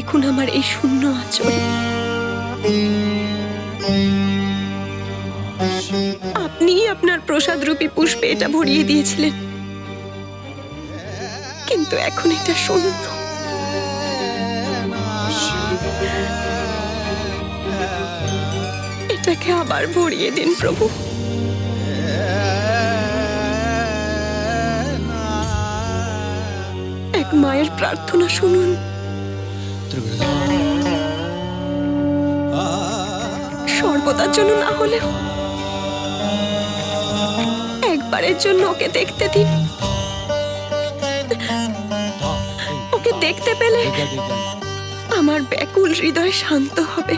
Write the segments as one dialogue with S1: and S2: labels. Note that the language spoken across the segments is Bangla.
S1: দেখুন আমার এই শূন্য আঁচল। আপনি আপনার প্রসাদ রূপী পুষ্পে এটা ভরিয়ে দিয়েছিলেন, কিন্তু এখন এটা শূন্য। এটাকে আবার ভরিয়ে দিন প্রভু। এক মায়ের প্রার্থনা শুনুন। সর্বদার জন্য না হলেও একবারের জন্য ওকে দেখতে দিন। ওকে দেখতে পেলে আমার ব্যাকুল হৃদয় শান্ত হবে।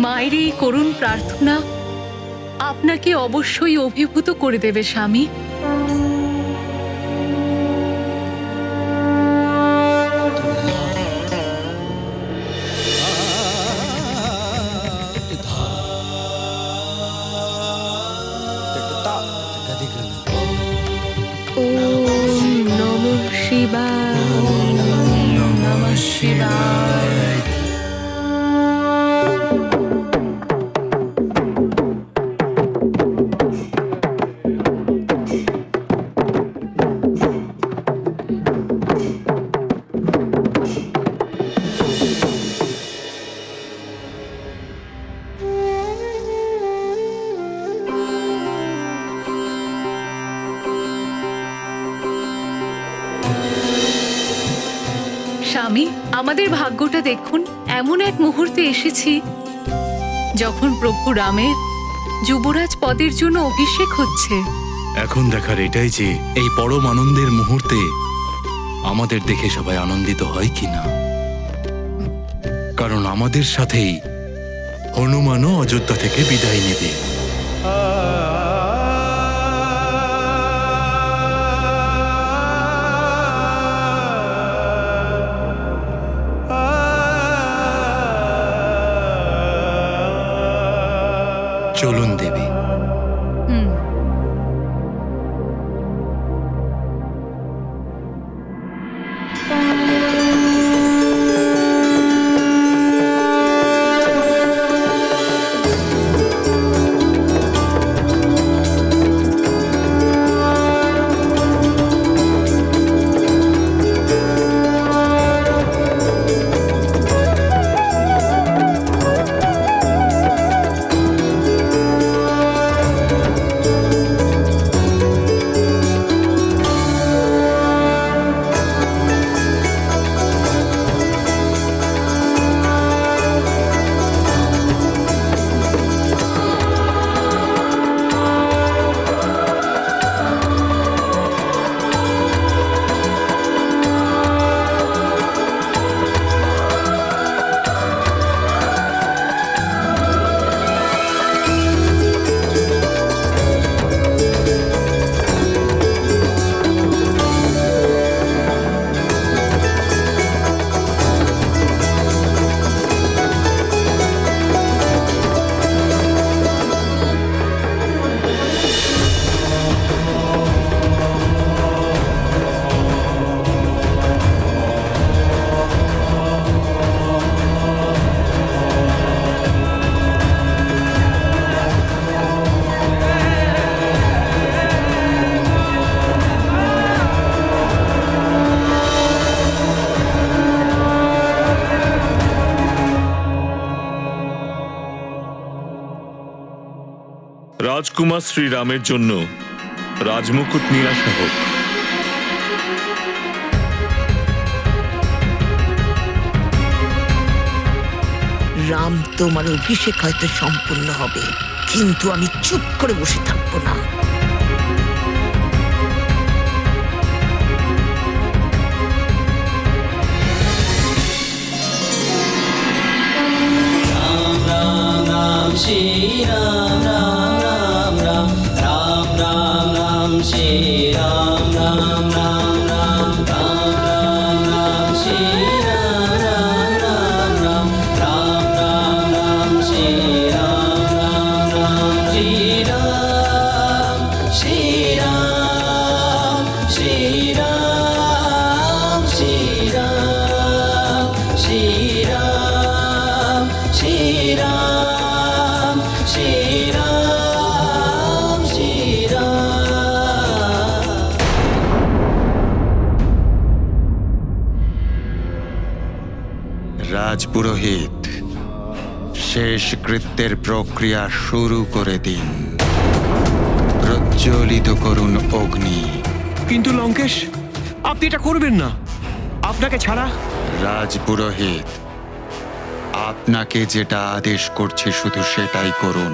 S2: মায়ের এই করুণ প্রার্থনা আপনাকে অবশ্যই অভিভূত করে দেবে স্বামী।
S1: ওম নমঃ শিবায়।
S2: নমঃ শিবায়। স্বামী, আমাদের ভাগ্যটা দেখুন, এমন এক মুহূর্তে এসেছি যখন প্রভু রামের যুবরাজ পদের জন্য অভিষেক হচ্ছে।
S3: এখন দেখার এটাই যে এই পরম আনন্দের মুহূর্তে আমাদের দেখে সবাই আনন্দিত হয় কিনা, কারণ আমাদের সাথেই হনুমানও অযোধ্যা থেকে বিদায় নেবে। চলুন দেবী।
S4: রাজকুমার শ্রীরামের জন্য রাজমুকুট নিয়ে আসা হোক।
S5: রাম তোমার অভিষেক হয়তো সম্পূর্ণ হবে, কিন্তু আমি চুপ করে বসে থাকবো না।
S6: Shri Ram Ram Ram Ram Ram Ram Ram Shri Ram Ram Ram Ram Ram Ram Ram Shri Ram Ram Ram Ram Ram Ram Ram
S7: রাজপুরোহিত, শেষ কৃত্যের প্রক্রিয়া শুরু করে দিন। প্রজ্বলিত করুন অগ্নি।
S8: কিন্তু লঙ্কেশ, আপনি এটা করবেন না। আপনাকে ছাড়া
S7: রাজপুরোহিত, আপনাকে যেটা আদেশ করছে শুধু সেটাই করুন।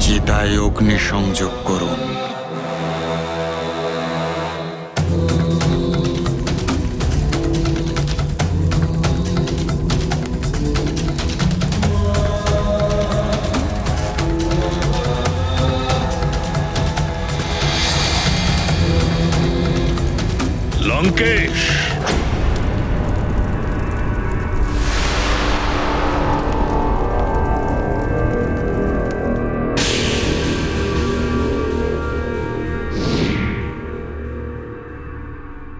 S7: চিতায় অগ্নি সংযোগ করুন।
S4: লঙ্কেশ,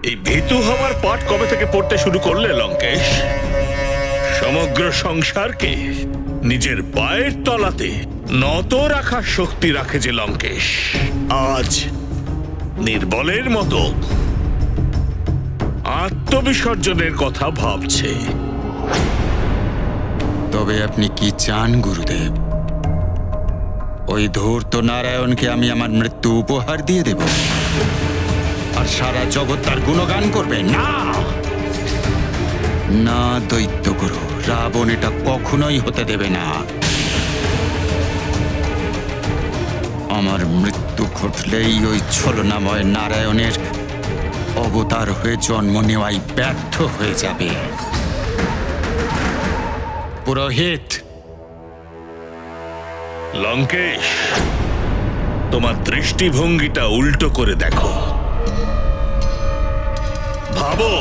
S4: এই ভীতু হওয়ার পাঠ কবে থেকে পড়তে শুরু করলে লঙ্কেশ? সমগ্র সংসারকে নিজের পায়ের তলাতে নত রাখার শক্তি রাখে যে লঙ্কেশ, আজ নির্বলের মতো আত্মবিসর্জনের কথা ভাবছে।
S7: তবে আপনি কি চান গুরুদেব? ওই ধূর্ত নারায়ণকে আমি আমার মৃত্যু উপহার দিয়ে দেব আর সারা জগৎ তার গুণগান করবে? না না দৈত্যগুরু, রাবণ এটা কখনোই হতে দেবে না। আমার মৃত্যু ঘটলেই ওই ছলনাময় নারায়ণের অবতার হয়ে জন্ম নেওয়াই ব্যর্থ হয়ে যাবে। পুরোহিত,
S4: লঙ্কেশ, তোমার দৃষ্টিভঙ্গিটা উল্টো করে দেখো। ভাবো,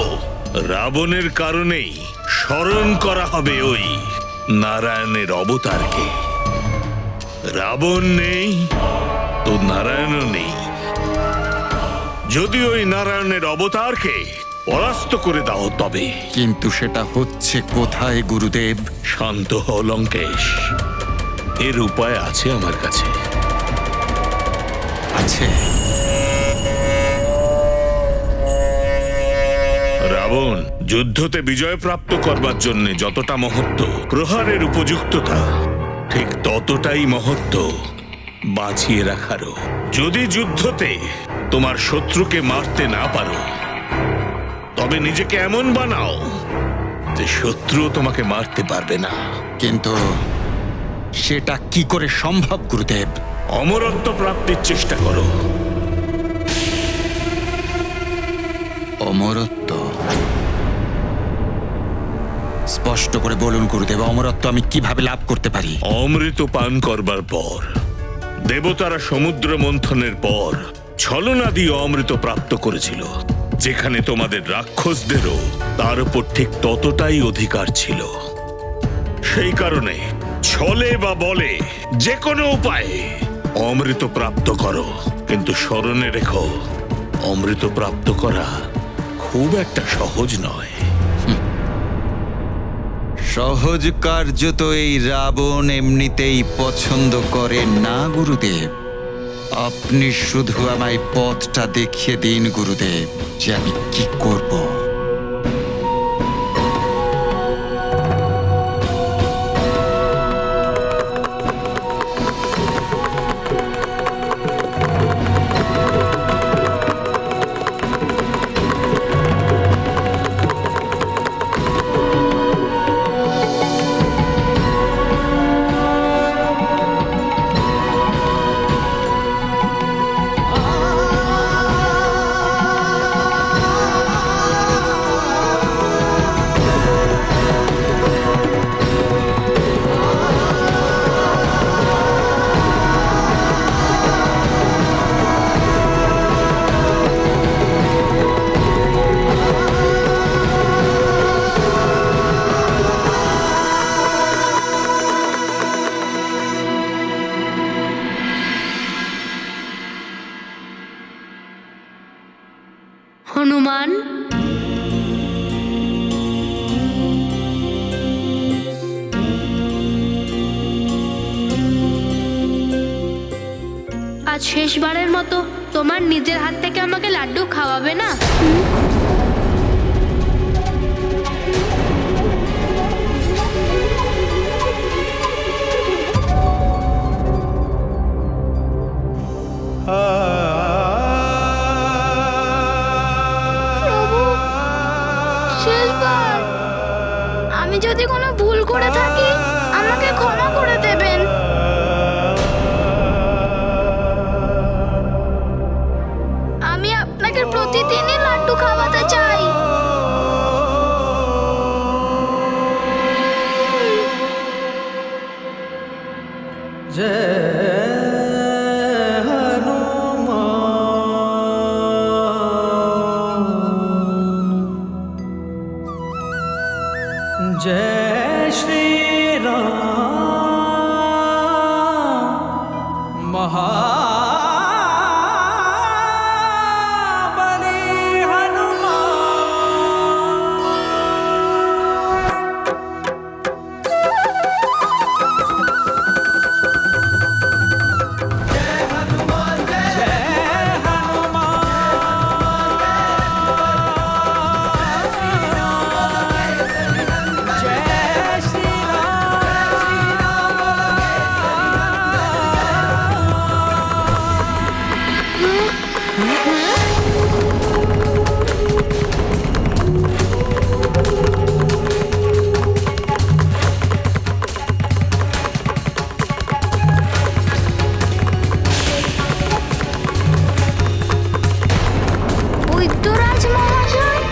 S4: রাবণের কারণেই স্মরণ করা হবে ওই নারায়ণের অবতারকে। রাবণ নেই তো নারায়ণও নেই। যদি ওই নারায়ণের অবতারকে পরাস্ত করে দাও তবে।
S7: কিন্তু সেটা হচ্ছে কোথায় গুরুদেব?
S4: শান্ত হও লঙ্কেশ, এর উপায় আছে আমার কাছে।
S7: আছে?
S4: রাবণ যুদ্ধতে বিজয় প্রাপ্ত করবার জন্য যতটা মহত্ব প্রহারের উপযুক্ততা, ঠিক ততটাই মহত্ব বাঁচিয়ে রাখারও। যদি যুদ্ধতে তোমার শত্রুকে মারতে না পারো, তবে নিজেকে এমন বানাও যে শত্রু তোমাকে মারতে পারবে না।
S7: কিন্তু সেটা কি করে সম্ভব গুরুদেব?
S4: অমরত্ব প্রাপ্তির চেষ্টা করো।
S7: অমরত্ব? স্পষ্ট করে বলুন গুরুদেব, অমরত্ব আমি কিভাবে লাভ করতে পারি?
S4: অমৃত পান করবার পর, দেবতারা সমুদ্র মন্থনের পর ছলনা দিয়ে অমৃত প্রাপ্ত করেছিল, যেখানে তোমাদের রাক্ষসদেরও তার উপর ঠিক ততটাই অধিকার ছিল। সেই কারণে ছলে বা বলে যে কোনো উপায়ে অমৃত প্রাপ্ত করো, কিন্তু স্মরণে রেখো, অমৃত প্রাপ্ত করা খুব একটা সহজ নয়।
S7: সহজ কার্য তো এই রাবণ এমনিতেই পছন্দ করে না গুরুদেব। আপনি শুধু আমায় পথটা দেখিয়ে দিন গুরুদেব, যে আমি কি করব।
S9: হনুমান, আজ শেষবারের মতো তোমার নিজের হাত থেকে আমাকে লাড্ডু খাওয়াবে না?
S6: जय श्री राम महाबली
S9: বৈদ্যরাজ মহাশয়,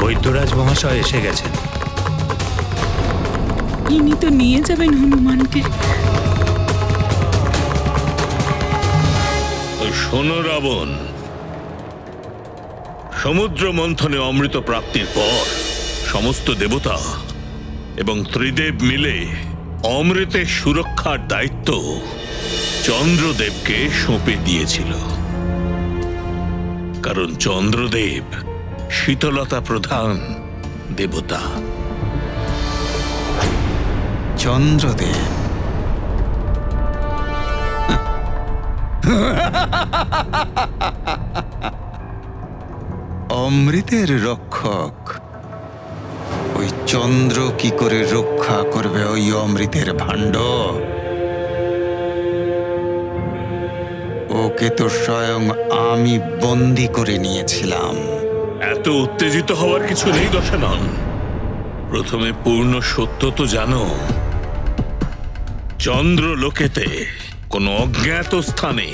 S3: বৈদ্যরাজ মহাশয় এসে গেছেন।
S1: ইনি তো নিয়ে যাবেন হনুমানকে।
S4: শোনো রাবণ, সমুদ্র মন্থনে অমৃত প্রাপ্তির পর সমস্ত দেবতা এবং ত্রিদেব মিলে অমৃতের সুরক্ষার দায়িত্ব চন্দ্রদেবকে সঁপে দিয়েছিল। কারণ চন্দ্রদেব শীতলতা প্রধান দেবতা।
S7: চন্দ্রদেব অমৃতের রক্ষক। ওই চন্দ্র কি করে রক্ষা করবে ওই অমৃতের ভাণ্ড? ওকে তো স্বয়ং আমি বন্দি করে নিয়েছিলাম।
S4: এত উত্তেজিত হওয়ার কিছু নেই দশানন। প্রথমে পূর্ণ সত্য তো জানো, চন্দ্রলোকেতে কোন অজ্ঞাত স্থানে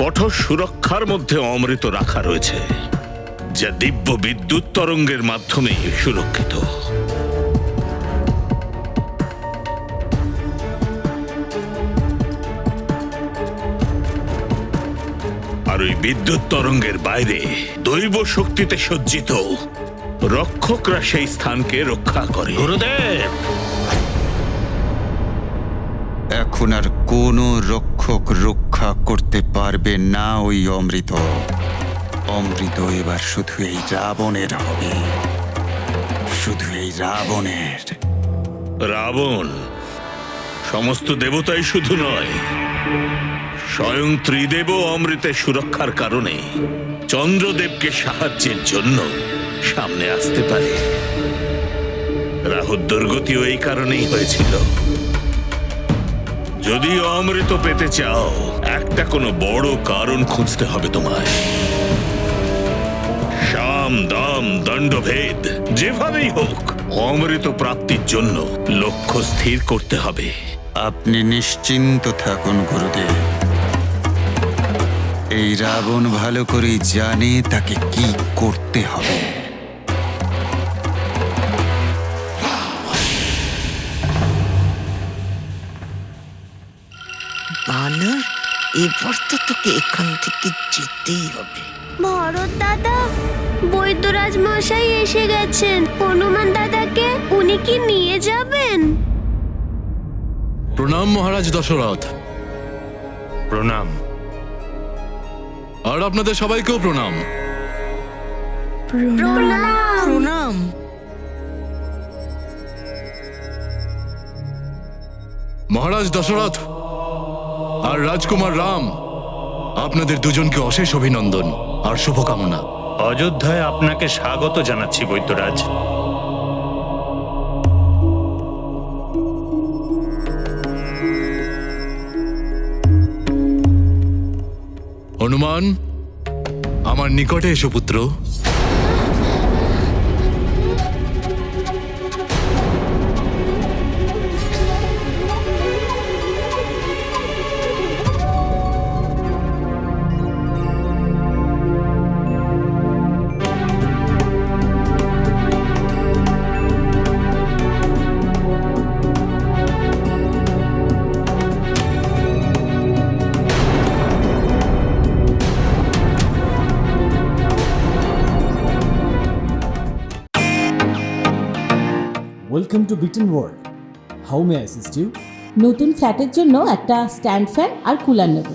S4: কঠোর সুরক্ষার মধ্যে অমৃত রাখা রয়েছে, যা দিব্য বিদ্যুৎ তরঙ্গের মাধ্যমে সুরক্ষিত। আর ওই বিদ্যুৎ তরঙ্গের বাইরে দৈব শক্তিতে সজ্জিত রক্ষকরা সেই স্থানকে রক্ষা করে।
S3: গুরুদেব,
S7: এখন আর কোনো রক্ষক রক্ষা করতে পারবে না ওই অমৃত। অমৃত এবার শুধু এই রাবণের হবে, শুধু এই রাবণের।
S4: রাবণ সমস্ত দেবতাই শুধু নয়, স্বয়ং ত্রিদেবও অমৃতের সুরক্ষার কারণে চন্দ্রদেবকে সাহায্যের জন্য সামনে আসতে পারে। রাহুর দুর্গতিও এই কারণেই হয়েছিল। যদি অমৃত পেতে চাও, একটা কোনো বড় কারণ খুঁজতে হবে তোমায়। সাম দাম দণ্ডভেদ যেভাবেই হোক অমৃত প্রাপ্তির জন্য লক্ষ্য স্থির করতে হবে।
S7: আপনি নিশ্চিন্ত থাকুন গুরুদেব। এই রাবণ ভালো করেই জানে তাকে কি করতে হবে।
S5: বানর, এবার তো তোকে এখান থেকে যেতেই হবে।
S9: ভরত দাদা, বৈদ্যরাজ মশাই এসে গেছেন। হনুমান দাদাকে উনি কি নিয়ে যাবেন?
S3: প্রণাম মহারাজ দশরথ।
S8: প্রণাম।
S3: আর আপনাদের সবাইকেও প্রণাম।
S5: প্রণাম।
S3: মহারাজ দশরথ আর রাজকুমার রাম, আপনাদের দুজনকে অশেষ অভিনন্দন আর শুভকামনা।
S10: অযোধ্যায় আপনাকে স্বাগত জানাচ্ছি বৈদ্যরাজ।
S3: হনুমান, আমার নিকটে এসো পুত্র।
S11: ওয়েলকাম টু বিটেন world. How may assist you?
S12: নতুন ফ্ল্যাটের জন্য একটা স্ট্যান্ড ফ্যান আর কুলার নেব।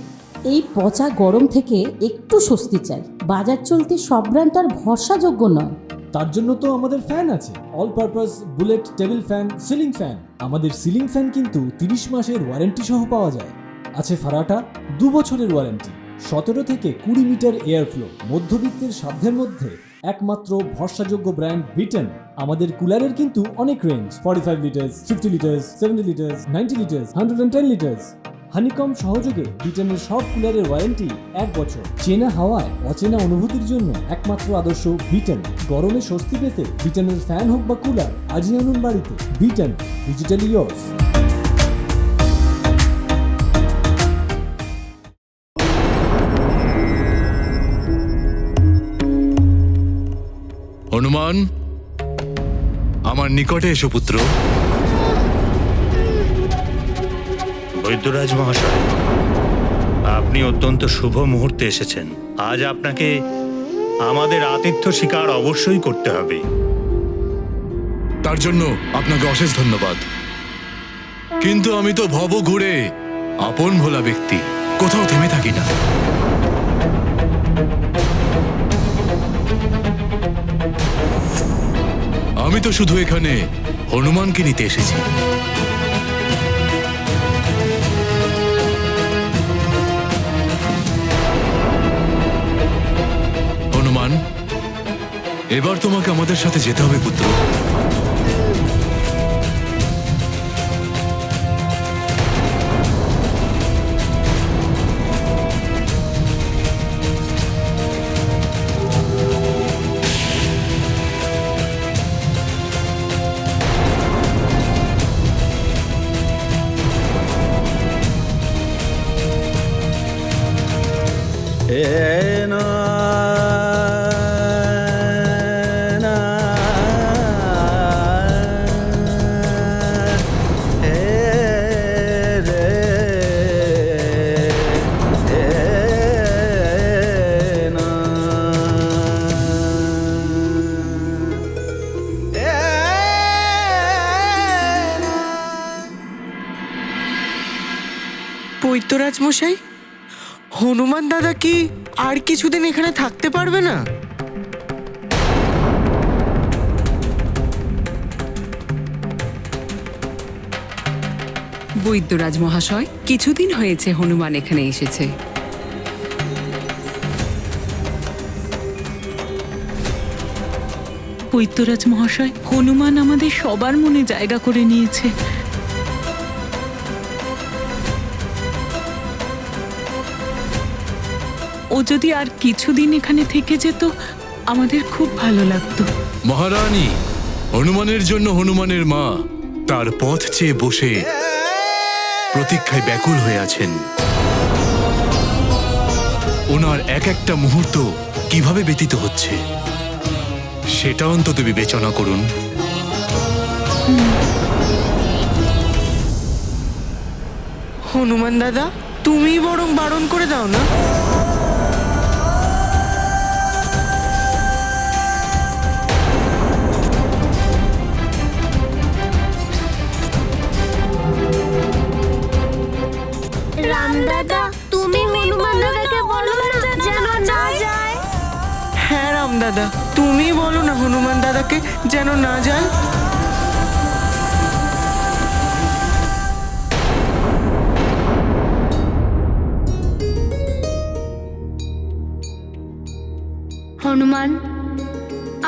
S12: এই পচা গরম থেকে একটু স্বস্তি চাই। বাজার চলতে সব ব্র্যান্ড আর ভরসাযোগ্য নয়।
S11: তার জন্য তো আমাদের ফ্যান আছে, all purpose bullet table fan, ceiling fan. আমাদের সিলিং ফ্যান কিন্তু 30 মাসের ওয়ারেন্টি সহ পাওয়া যায়। আছে ফারাটা 2 বছরের ওয়ারেন্টি, 17 থেকে 20 মিটার এয়ার ফ্লো, মধ্যবিত্তের সাধ্যের মধ্যে একমাত্র ভরসাযোগ্য ব্র্যান্ড বিটেন। আমাদের কুলারের কিন্তু অনেক range, 45 litres, 50 litres, 70 litres, 90 litres, 110 litres. Honeycomb সহযোগে বিটেনের সব কুলারের ওয়ারেন্টি 1 বছর। চেনা হাওয়ায় অচেনা অনুভূতির জন্য একমাত্র আদর্শ বিটেন। গরমে স্বস্তি পেতে বিটেনের ফ্যান হোক বা কুলার, আজই আনুন বাড়িতে। Beaten, digitally yours.
S3: হনুমান, আমার নিকটে এসো পুত্র।
S10: বৈদ্যরাজ মহাশয়, আপনি অত্যন্ত শুভ মুহূর্তে এসেছেন। আজ আপনাকে আমাদের আতিথ্য স্বীকার অবশ্যই করতে হবে।
S3: তার জন্য আপনাকে অশেষ ধন্যবাদ। কিন্তু আমি তো ভব ঘুরে আপন ভোলা ব্যক্তি, কোথাও থেমে থাকি না। আমি তো শুধু এখানে হনুমানকে নিতে এসেছি। হনুমান, এবার তোমাকে আমাদের সাথে যেতে হবে পুত্র।
S13: বৈদ্যরাজ মশাই, হনুমান দাদা কি আর কিছুদিন এখানে থাকতে পারবে না?
S14: বৈদ্যরাজ মহাশয়, কিছুদিন হয়েছে হনুমান এখানে এসেছে।
S15: বৈদ্যরাজ মহাশয়, হনুমান আমাদের সবার মনে জায়গা করে নিয়েছে। ও যদি আর কিছুদিন এখানে থেকে যেত, আমাদের খুব ভালো লাগতো।
S3: মহারানী, হনুমানের জন্য হনুমানের মা তার পথ চেয়ে বসে প্রতীক্ষায় ব্যাকুল হয়ে আছেন। ওনার এক একটা মুহূর্ত কিভাবে ব্যতীত হচ্ছে সেটা অন্তত বিবেচনা করুন।
S13: হনুমান দাদা, তুমি বরং বারণ করে দাও না।
S9: রাম দাদা, তুমি হনুমান দাদাকে বলো না যেন না যায়।
S13: হ্যাঁ রাম দাদা, তুমি বলো না হনুমান দাদাকে যেন না যায়।
S16: হনুমান,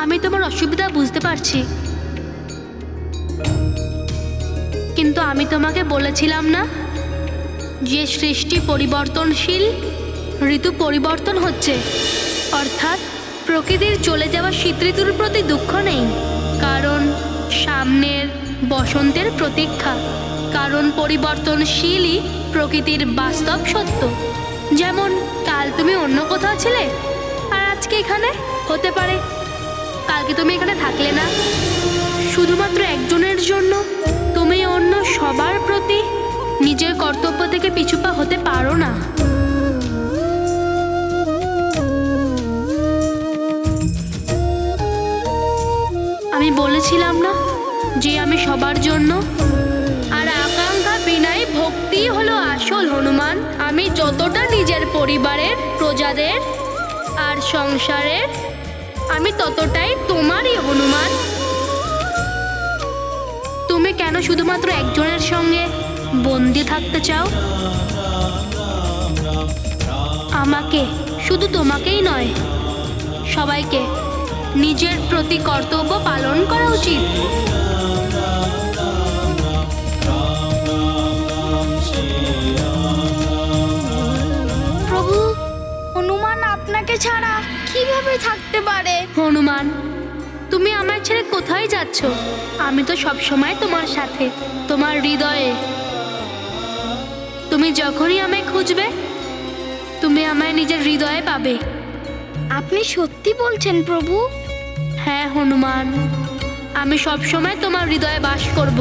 S16: আমি তোমার অসুবিধা বুঝতে পারছি, কিন্তু আমি তোমাকে বলেছিলাম না যে সৃষ্টি পরিবর্তনশীল, ঋতু পরিবর্তন হচ্ছে, অর্থাৎ প্রকৃতির চলে যাওয়া শীত ঋতুর প্রতি দুঃখ নেই, কারণ সামনের বসন্তের প্রতীক্ষা। কারণ পরিবর্তনশীলই প্রকৃতির বাস্তব সত্য। যেমন কাল তুমি অন্য কোথাও ছিলে আর আজকে এখানে, হতে পারে কালকে তুমি এখানে থাকলে না। শুধুমাত্র একজনের জন্য তুমি অন্য সবার প্রতি নিজের কর্তব্য থেকে পিছুপা হতে পারো না। আমি বলেছিলাম না যে আমি তুমি সবার জন্য, আর আকাঙ্ক্ষা বিনাই ভক্তি হলো আসল হনুমান। আমি যতটা নিজের পরিবারের, প্রজাদের আর সংসারের, আমি ততটাই তোমারই হনুমান। তুমি কেন শুধুমাত্র একজনের সঙ্গে বন্দি থাকতে চাও? আমাকে, শুধু তোমাকেই নয়, সবাইকে নিজের প্রতি কর্তব্য পালন করা উচিত।
S9: প্রভু, হনুমান আপনাকে ছাড়া কিভাবে থাকতে পারে?
S16: হনুমান, তুমি আমার ছেড়ে কোথায় যাচ্ছ? আমি তো সব সময় তোমার সাথে, তোমার হৃদয়ে। তুমি যখনই আমায় খুঁজবে, তুমি আমায় নিজের হৃদয়ে পাবে।
S9: আপনি সত্যি বলছেন প্রভু?
S16: হ্যাঁ হনুমান, আমি সব সময় তোমার হৃদয়ে বাস করব।